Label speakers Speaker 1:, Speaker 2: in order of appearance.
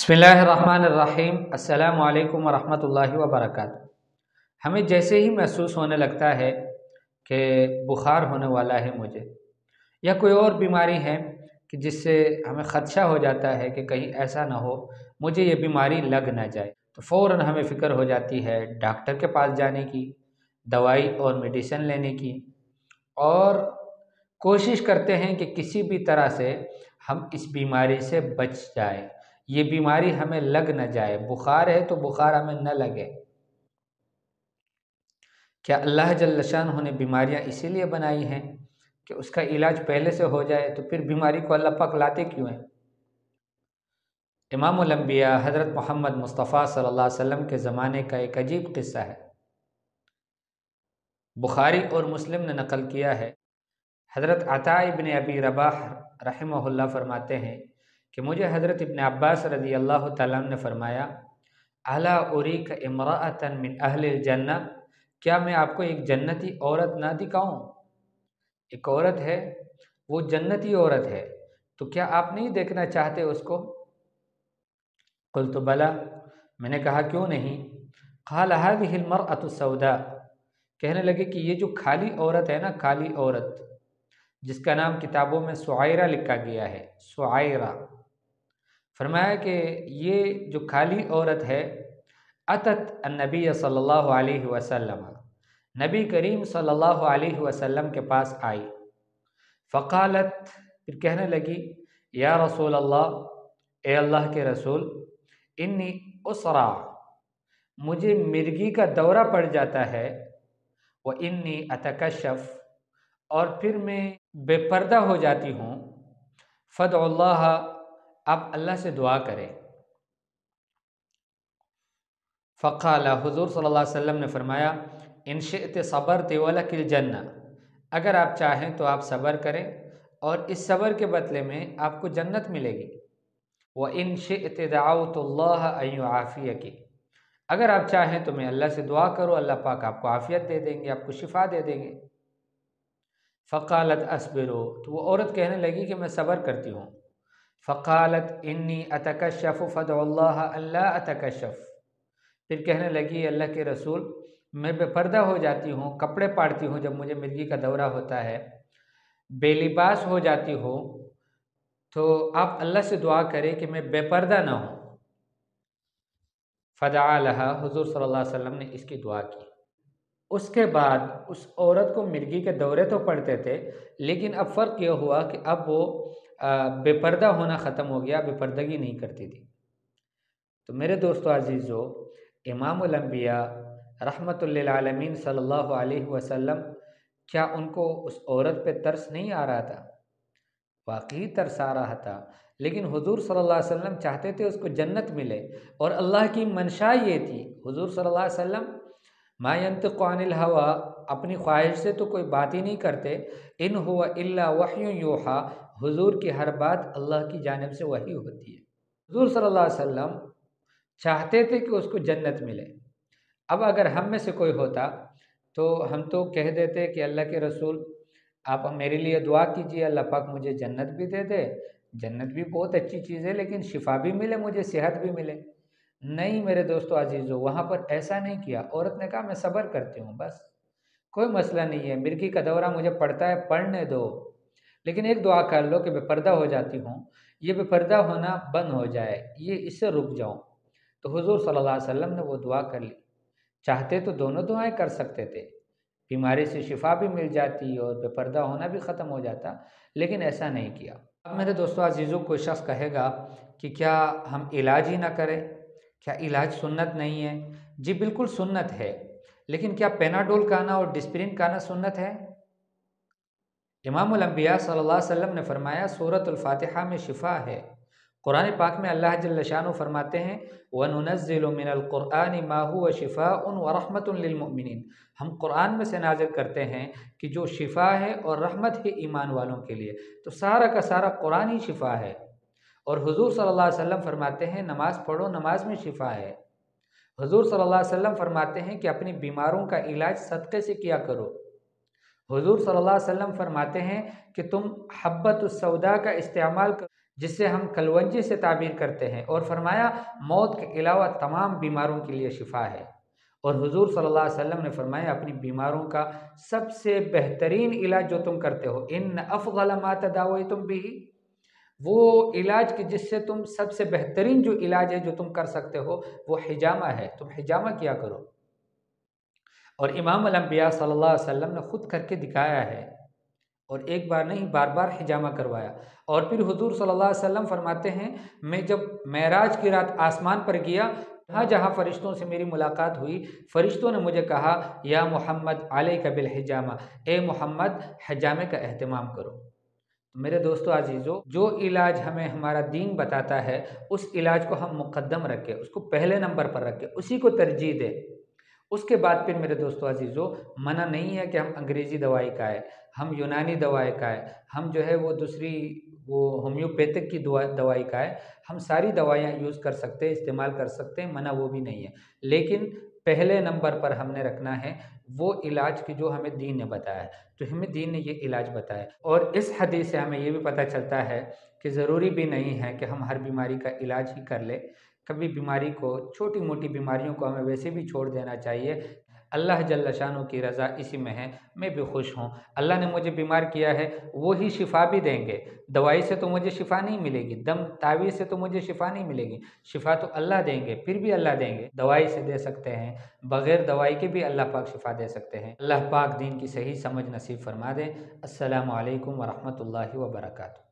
Speaker 1: बिस्मिल्लाहिर्रहमानिर्रहीम। अस्सलाम वालेकुम वरहमतुल्लाहि वबरकातुहू। हमें जैसे ही महसूस होने लगता है कि बुखार होने वाला है मुझे, या कोई और बीमारी है कि जिससे हमें ख़दशा हो जाता है कि कहीं ऐसा ना हो मुझे ये बीमारी लग ना जाए, तो फ़ौरन हमें फ़िक्र हो जाती है डॉक्टर के पास जाने की, दवाई और मेडिसिन लेने की, और कोशिश करते हैं कि किसी भी तरह से हम इस बीमारी से बच जाएं, ये बीमारी हमें लग न जाए। बुखार है तो बुखार हमें न लगे। क्या अल्लाह जल्ल शानहू ने बीमारियां इसीलिए बनाई हैं कि उसका इलाज पहले से हो जाए? तो फिर बीमारी को अल्लाह पाक लाते क्यों हैं? इमामुल अंबिया हज़रत मोहम्मद मुस्तफ़ा सल्लल्लाहु अलैहि वसल्लम के ज़माने का एक अजीब क़िस्सा है, बुखारी और मुस्लिम ने नकल किया है। हज़रत अता इब्न अबी रबाह रहमहुल्लाह फरमाते हैं कि मुझे हज़रत इब्न अब्बास रज़ी अल्लाह तआला अन्हु ने फरमाया, अला उरीक इम्राअतन मिन अहलिल जन्नह, क्या मैं आपको एक जन्नती औरत ना दिखाऊं? एक औरत है, वो जन्नती औरत है, तो क्या आप नहीं देखना चाहते उसको? कुल्तु बला, मैंने कहा क्यों नहीं। क़ाल हाज़िहिल मरअतु सौदा, कहने लगे कि ये जो खाली औरत है ना, खाली औरत जिसका नाम किताबों में सुआयरा लिखा गया है, सुआयरा, फरमाया कि ये जो खाली औरत है, अतत अन्नबी सल्लल्लाहु अलैहि वसल्लम, नबी करीम सल्लल्लाहु अलैहि वसल्लम के पास आई। फ़क़ालत, फिर कहने लगी, या रसूल अल्लाह, ए अल्लाह के रसूल, इन्नी उसरा, मुझे मिर्गी का दौरा पड़ जाता है, व इन्नी अतकशफ़, और फिर मैं बेपर्दा हो जाती हूँ, फ़दउल्लाह, आप अल्लाह से दुआ करें। फ़क़ाल, हुज़ूर सल्लल्लाहु अलैहि वसल्लम ने फरमाया, इन शिअत सबरत वलकिल जन्नह, अगर आप चाहें तो आप सब्र करें और इस सब्र के बदले में आपको जन्नत मिलेगी। व इन शिअत दअउतुल्लाह अन युआफ़ियकी, अगर आप चाहें तो मैं अल्लाह से दुआ करूँ, अल्लाह पाक आपको आफ़ियत दे देंगे, आपको शिफा दे देंगे। फ़क़ालत अस्बिरो, तो वो औरत कहने लगी कि मैं सब्र करती हूँ। फ़क़ालत इन्नी अतकशफ़ फ़दउल्लाह अल्ला अतकशफ़, फिर कहने लगी, अल्लाह के रसूल, मैं बेपर्दा हो जाती हूँ, कपड़े पाड़ती हूँ जब मुझे मिर्गी का दौरा होता है, बेलिबास हो जाती हूँ, तो आप अल्लाह से दुआ करें कि मैं बेपर्दा ना हूँ। फ़दअ लहा, हुज़ूर सल्लल्लाहु अलैहि वसल्लम ने इसकी दुआ की। उसके बाद उस औरत को मिर्गी के दौरे तो पड़ते थे, लेकिन अब फ़र्क यह हुआ कि अब वो बेपर्दा होना ख़त्म हो गया, बेपर्दगी नहीं करती थी। तो मेरे दोस्तों अज़ीज़ों, इमामुल अंबिया रहमतुल लिल आलमीन सल्लल्लाहु अलैहि वसल्लम, क्या उनको उस औरत पे तरस नहीं आ रहा था? वाकई तरस आ रहा था, लेकिन हुज़ूर सल्लल्लाहु अलैहि वसल्लम चाहते थे उसको जन्नत मिले, और अल्लाह की मंशा ये थी। हुज़ूर सल्लल्लाहु अलैहि वसल्लम मा यंतिक़ु अनिल हवा, अपनी ख्वाहिश से तो कोई बात ही नहीं करते। इन हुवा इल्ला वह्युन यूहा, हुज़ूर की हर बात अल्लाह की जानिब से वही होती है। हुज़ूर सल्लल्लाहु अलैहि वसल्लम चाहते थे कि उसको जन्नत मिले। अब अगर हम में से कोई होता तो हम तो कह देते कि अल्लाह के रसूल, आप मेरे लिए दुआ कीजिए, अल्लाह पाक मुझे जन्नत भी दे दे। जन्नत भी बहुत अच्छी चीज़ है, लेकिन शिफा भी मिले, मुझे सेहत भी मिले। नहीं मेरे दोस्तों अजीज़ों, वहाँ पर ऐसा नहीं किया। औरत ने कहा मैं सब्र करती हूँ, बस कोई मसला नहीं है, मिर्गी का दौरा मुझे पड़ता है, पढ़ने दो, लेकिन एक दुआ कर लो कि बेपर्दा हो जाती हूँ, ये बेपर्दा होना बंद हो जाए, ये इससे रुक जाऊँ। तो हुज़ूर सल्लल्लाहु अलैहि वसल्लम ने वो दुआ कर ली। चाहते तो दोनों दुआएं कर सकते थे, बीमारी से शिफा भी मिल जाती और बेपर्दा होना भी ख़त्म हो जाता, लेकिन ऐसा नहीं किया। अब मेरे दोस्तों अजीज़ों, कोई शख्स कहेगा कि क्या हम इलाज ही ना करें, क्या इलाज सुन्नत नहीं है? जी बिल्कुल सुन्नत है, लेकिन क्या पेनाडोल खाना और डिस्प्रिन खाना सुन्नत है? इमामुल अंबिया सल्लल्लाहु अलैहि वसल्लम ने फरमाया, सूरतुल फातिहा में शिफा है। कुरान पाक में अल्लाह जल्ल शानहू फरमाते हैं, व नुनज़्ज़िलु मिनल क़ुरआनि मा हुवा शिफ़ाउन व रहमतुन लिल मुमिनीन, हम कुरान में से नाज़िल करते हैं कि जो शिफा है और रहमत है ईमान वालों के लिए। तो सारा का सारा कुरान ही शिफा है। और हुज़ूर सल्लल्लाहु अलैहि वसल्लम फरमाते हैं, नमाज़ पढ़ो, नमाज में शिफा है। हुज़ूर सल्लल्लाहु अलैहि वसल्लम फरमाते हैं कि अपनी बीमारों का इलाज सदक़े से किया करो। हुज़ूर सल्लल्लाहु अलैहि वसल्लम फरमाते हैं कि तुम हब्बतुस सौदा का इस्तेमाल करो, جس سے ہم کلونجی سے تعبیر کرتے ہیں، اور فرمایا موت کے علاوہ تمام بیماروں کے لیے شفا ہے۔ اور حضور صلی اللہ علیہ وسلم نے فرمایا اپنی بیماروں کا سب سے بہترین علاج جو تم کرتے ہو، ان افضل ما تداویتم بھی، وہ علاج کی جس سے تم سب سے بہترین جو علاج ہے جو تم کر سکتے ہو وہ حجامہ ہے، تم حجامہ کیا کرو۔ اور امام الانبیاء صلی اللہ علیہ وسلم نے خود کر کے دکھایا ہے، اور ایک بار نہیں بار بار حجامہ کروایا۔ اور پھر حضور صلی اللہ علیہ وسلم فرماتے ہیں میں جب معراج کی رات آسمان پر گیا، جہاں جہاں فرشتوں سے میری ملاقات ہوئی، فرشتوں نے مجھے کہا یا محمد علیک بالحجامہ، اے محمد حجامے کا اہتمام کرو۔ میرے دوستو عزیزو، جو علاج ہمیں ہمارا دین بتاتا ہے اس علاج کو ہم مقدم رکھیں، اس کو پہلے نمبر پر رکھیں، اسی کو ترجیح دیں۔ اس کے بعد پھر میرے دوستو عزیزو، منع نہیں ہے کہ ہم انگریزی دوائی کھائیں، ہم یونانی دوائی کھائیں، ہم جو ہے وہ دوسری وہ ہومیوپیتھک کی دوائی کھائیں، ہم ساری دوائیاں یوز کر سکتے ہیں، استعمال کر سکتے ہیں، منع وہ بھی نہیں ہے، لیکن پہلے نمبر پر ہم نے رکھنا ہے وہ علاج کی جو ہمیں دین نے بتایا ہے۔ تو ہمیں دین نے یہ علاج بتایا، اور اس حدیث سے ہمیں یہ بھی پتہ چلتا ہے کہ ضروری بھی نہیں ہے کہ ہم ہر بیماری کا علاج ہی کر لیں، کبھی بیماری کو، چھوٹی موٹی بیماریوں کو ہمیں ویسے بھی چھوڑ دینا چاہیے۔ اللہ جل شانہ کی رضا اسی میں ہے، میں بھی خوش ہوں، اللہ نے مجھے بیمار کیا ہے، وہی شفا بھی دیں گے۔ دوائی سے تو مجھے شفا نہیں ملے گی، دم تعویذ سے تو مجھے شفا نہیں ملے گی، شفا تو اللہ دیں گے، پھر بھی اللہ دیں گے، دوائی سے دے سکتے ہیں، بغیر دوائی کے بھی اللہ پاک شفا دے سکتے ہیں۔ اللہ پاک دین کی صحیح سمجھ نصیب فرما دے۔ السلام علیکم ورحمۃ اللہ وبرکاتہ۔